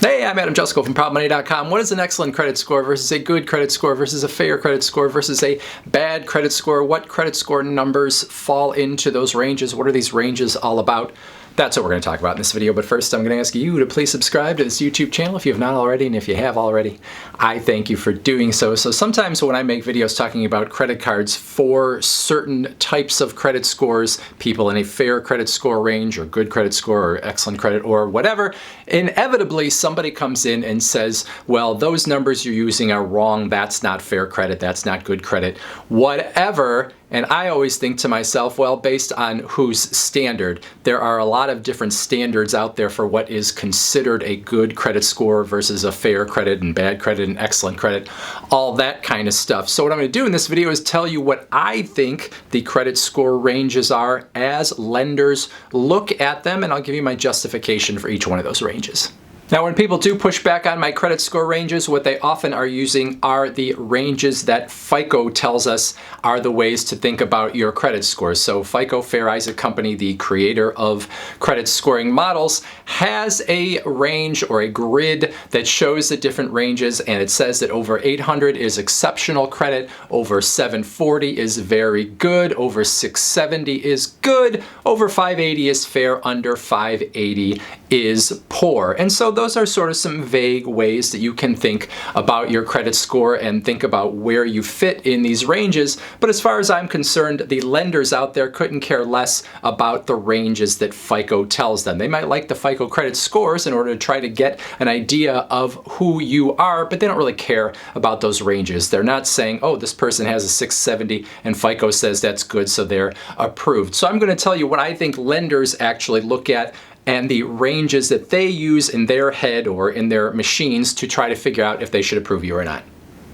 Hey, I'm Jusko from ProudMoney.com. What is an excellent credit score versus a good credit score versus a fair credit score versus a bad credit score? What credit score numbers fall into those ranges? What are these ranges all about? That's what we're going to talk about in this video, but first I'm going to ask you to please subscribe to this YouTube channel if you have not already, and if you have already, I thank you for doing so. So sometimes when I make videos talking about credit cards for certain types of credit scores, people in a fair credit score range or good credit score or excellent credit or whatever, inevitably somebody comes in and says, well, those numbers you're using are wrong, that's not fair credit, that's not good credit, whatever. And I always think to myself, well, based on whose standard, there are a lot of different standards out there for what is considered a good credit score versus a fair credit and bad credit and excellent credit, all that kind of stuff. So what I'm going to do in this video is tell you what I think the credit score ranges are as lenders look at them, and I'll give you my justification for each one of those ranges. Now, when people do push back on my credit score ranges, what they often are using are the ranges that FICO tells us are the ways to think about your credit scores. So FICO, Fair Isaac Company, the creator of credit scoring models, has a range or a grid that shows the different ranges, and it says that over 800 is exceptional credit, over 740 is very good, over 670 is good, over 580 is fair, under 580 is poor. And so those are sort of some vague ways that you can think about your credit score and think about where you fit in these ranges. But as far as I'm concerned, the lenders out there couldn't care less about the ranges that FICO tells them. They might like the FICO credit scores in order to try to get an idea of who you are, but they don't really care about those ranges. They're not saying, oh, this person has a 670 and FICO says that's good, so they're approved. So I'm going to tell you what I think lenders actually look at and the ranges that they use in their head or in their machines to try to figure out if they should approve you or not.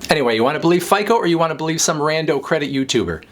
Anyway, you want to believe FICO or you want to believe some rando credit YouTuber?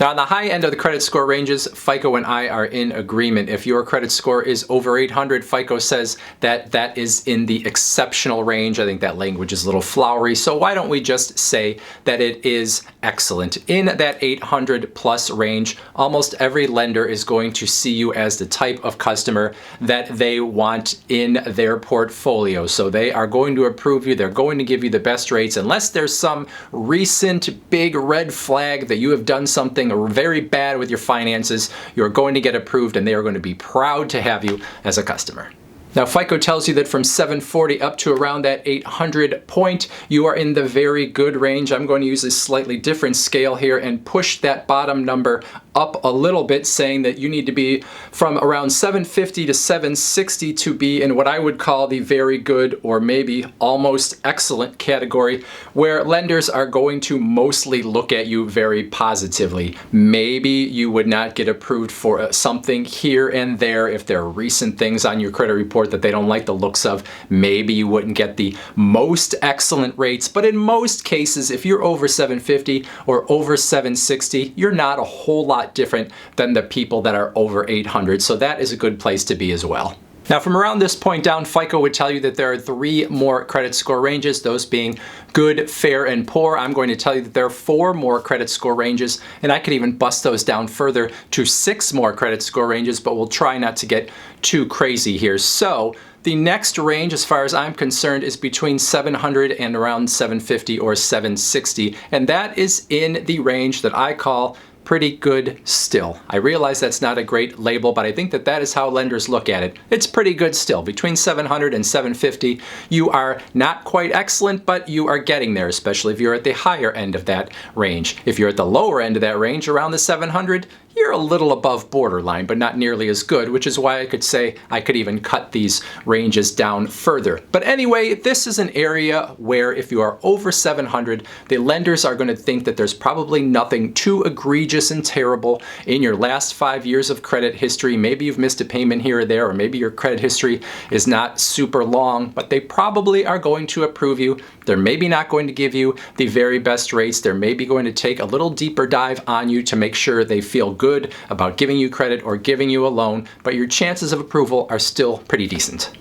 Now, on the high end of the credit score ranges, FICO and I are in agreement. If your credit score is over 800, FICO says that that is in the exceptional range. I think that language is a little flowery, so why don't we just say that it is excellent? In that 800 plus range, almost every lender is going to see you as the type of customer that they want in their portfolio. So they are going to approve you. They're going to give you the best rates unless there's some recent big red flag that you have done something very bad with your finances. You're going to get approved and they are going to be proud to have you as a customer. Now, FICO tells you that from 740 up to around that 800 point, you are in the very good range. I'm going to use a slightly different scale here and push that bottom number up a little bit, saying that you need to be from around 750 to 760 to be in what I would call the very good or maybe almost excellent category, where lenders are going to mostly look at you very positively. Maybe you would not get approved for something here and there if there are recent things on your credit report that they don't like the looks of. Maybe you wouldn't get the most excellent rates, but in most cases, if you're over 750 or over 760, you're not a whole lot different than the people that are over 800. So that is a good place to be as well. Now, from around this point down, FICO would tell you that there are 3 more credit score ranges, those being good, fair, and poor. I'm going to tell you that there are 4 more credit score ranges, and I could even bust those down further to 6 more credit score ranges, but we'll try not to get too crazy here. So the next range, as far as I'm concerned, is between 700 and around 750 or 760, and that is in the range that I call pretty good still. I realize that's not a great label, but I think that that is how lenders look at it. It's pretty good still. Between 700 and 750, you are not quite excellent, but you are getting there, especially if you're at the higher end of that range. If you're at the lower end of that range, around the 700, you're a little above borderline, but not nearly as good, which is why I could say I could even cut these ranges down further. But anyway, this is an area where if you are over 700, the lenders are going to think that there's probably nothing too egregious and terrible in your last 5 years of credit history. Maybe you've missed a payment here or there, or maybe your credit history is not super long, but they probably are going to approve you. They're maybe not going to give you the very best rates. They're maybe going to take a little deeper dive on you to make sure they feel good about giving you credit or giving you a loan, but your chances of approval are still pretty decent.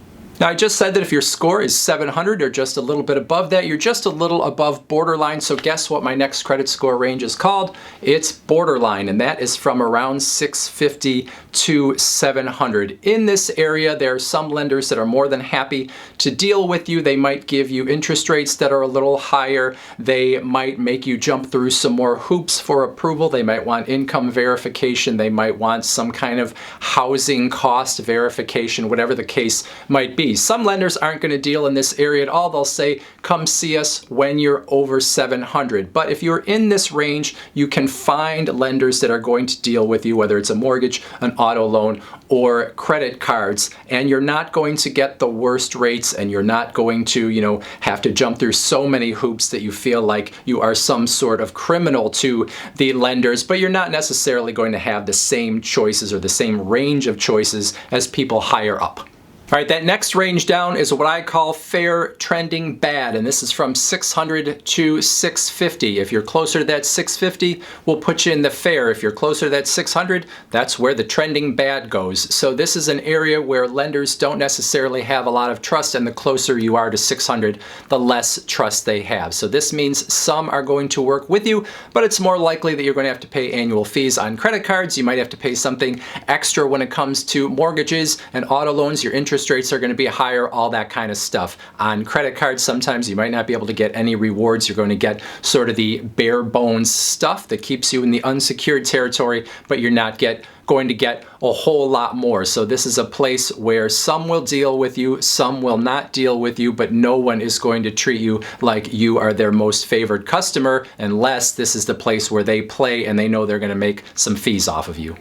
Now, I just said that if your score is 700 or just a little bit above that, you're just a little above borderline. So guess what my next credit score range is called? It's borderline, and that is from around 650 to 700. In this area, there are some lenders that are more than happy to deal with you. They might give you interest rates that are a little higher. They might make you jump through some more hoops for approval. They might want income verification. They might want some kind of housing cost verification, whatever the case might be. Some lenders aren't going to deal in this area at all. They'll say, come see us when you're over 700. But if you're in this range, you can find lenders that are going to deal with you, whether it's a mortgage, an auto loan, or credit cards. And you're not going to get the worst rates, and you're not going to, have to jump through so many hoops that you feel like you are some sort of criminal to the lenders, but you're not necessarily going to have the same choices or the same range of choices as people higher up. All right, that next range down is what I call fair trending bad, and this is from 600 to 650. If you're closer to that 650, we'll put you in the fair. If you're closer to that 600, that's where the trending bad goes. So this is an area where lenders don't necessarily have a lot of trust, and the closer you are to 600, the less trust they have. So this means some are going to work with you, but it's more likely that you're going to have to pay annual fees on credit cards. You might have to pay something extra when it comes to mortgages and auto loans. Your interest rates are going to be higher, all that kind of stuff. On credit cards, sometimes you might not be able to get any rewards. You're going to get sort of the bare bones stuff that keeps you in the unsecured territory, but you're not going to get a whole lot more. So this is a place where some will deal with you, some will not deal with you, but no one is going to treat you like you are their most favored customer unless this is the place where they play and they know they're going to make some fees off of you.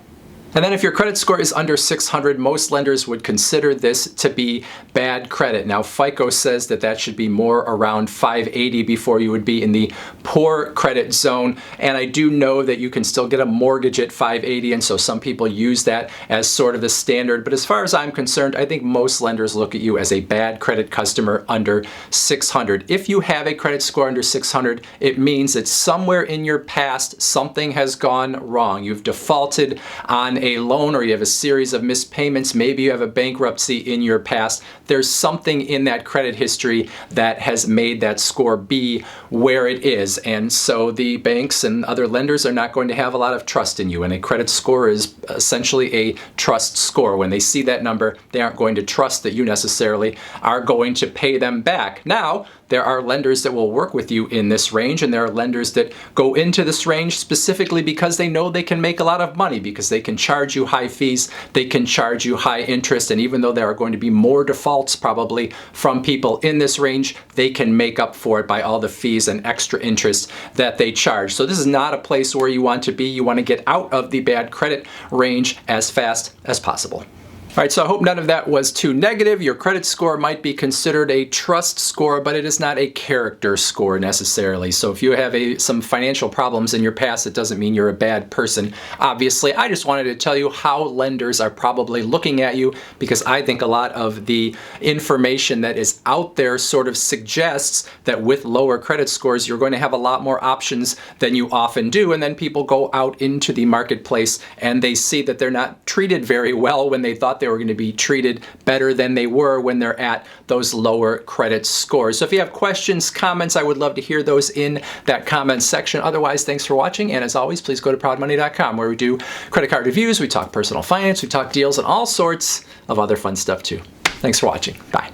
And then if your credit score is under 600, most lenders would consider this to be bad credit. Now, FICO says that that should be more around 580 before you would be in the poor credit zone. And I do know that you can still get a mortgage at 580, and so some people use that as sort of the standard. But as far as I'm concerned, I think most lenders look at you as a bad credit customer under 600. If you have a credit score under 600, it means that somewhere in your past, something has gone wrong. You've defaulted on a loan, or you have a series of missed payments. Maybe you have a bankruptcy in your past. There's something in that credit history that has made that score be where it is. And so the banks and other lenders are not going to have a lot of trust in you. And a credit score is essentially a trust score. When they see that number, they aren't going to trust that you necessarily are going to pay them back. Now, there are lenders that will work with you in this range, and there are lenders that go into this range specifically because they know they can make a lot of money, because they can charge you high fees, they can charge you high interest, and even though there are going to be more defaults probably from people in this range, they can make up for it by all the fees and extra interest that they charge. So this is not a place where you want to be. You want to get out of the bad credit range as fast as possible. All right, so I hope none of that was too negative. Your credit score might be considered a trust score, but it is not a character score necessarily. So if you have some financial problems in your past, it doesn't mean you're a bad person. Obviously, I just wanted to tell you how lenders are probably looking at you, because I think a lot of the information that is out there sort of suggests that with lower credit scores, you're going to have a lot more options than you often do. And then people go out into the marketplace and they see that they're not treated very well when they thought they were going to be treated better than they were when they're at those lower credit scores. So if you have questions, comments, I would love to hear those in that comment section. Otherwise, thanks for watching. And as always, please go to proudmoney.com, where we do credit card reviews, we talk personal finance, we talk deals, and all sorts of other fun stuff too. Thanks for watching. Bye.